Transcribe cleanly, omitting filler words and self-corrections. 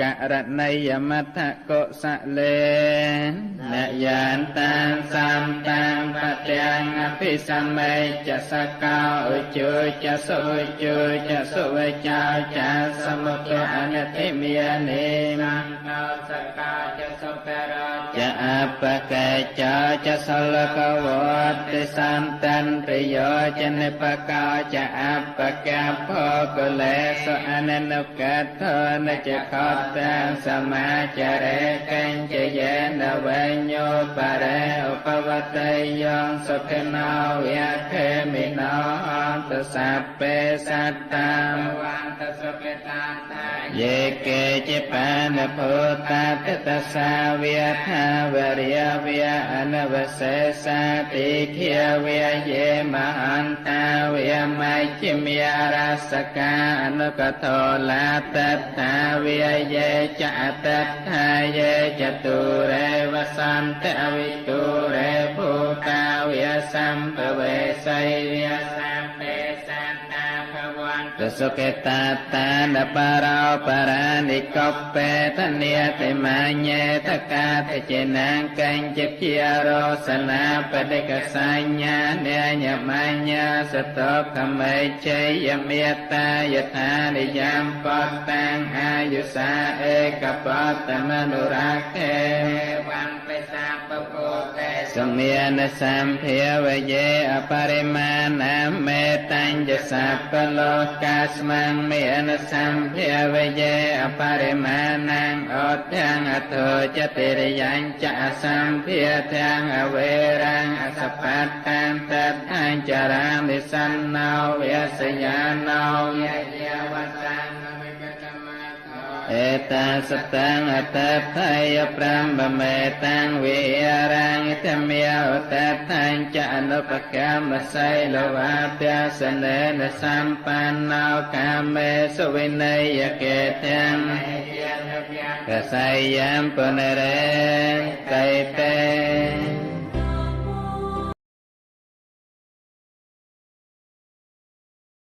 ករណីយមត្ថកុសលេនយានតាំសំតាំបទាំងអភិសម្មេចសកោឧជុចសុឧជុចសុវិចោចាសមុទអនតិមានិមន្តោសកោចសុបរោចអបកេចោចសលកវតិសន្តន្តិយោចនិបកោចអបកេភោកលេសអននុកថនចខតាសមាចរេកញ្ចយេនវញ្ញោបរេឧបវតេយងសុខិណោយខេមិណោអន្តសព្ពេសត្តាវន្តសុខិតាតាយេកេចិបានភូតាតតសាវិថាវរិយវិអនវសេសាតិខិវិយេមហន្តាវិមជ្ជមិរាសកាអនុកថោលាតតាវិយេចតតាយេចតុរេវសន្តអវិតុរេភូតាវិសម្ភវេសៃវិសម្ពេសន្តាភវន្តសុខេតាតានបរោបរានិកុបេតនិតិមញ្ញេតកាតចេណាងកញ្ចព្យារោសនាបដិកសញ្ញានេញមញ្ញសតោកមេជ័យមេត្តាយថានិយមបតាំងអាយុសាเอกបតមនុរាខេវੰពេសាពពោកេសមេនសម្ភាវយេអបរិមាណមេតញ្ញសាពលោកាស្មੰមេនសម្ភាវយេអបរិមាណអត់ទាំងអធោចតិរិយញ្ចសម្ភាទាំងអវេរាំងអសបតតាំតអញ្ចរាមិសណ្ណោវសយាណោយយវតាំเอตังสตังอัตถะยพรหมเมตังวิรังอิตเมียวตัตถังจานุปกรรมไสโลวาเปียสเนนสัมปันโนกาเมสุวินัยเกตังกสัยยัมปุเนเรไกเต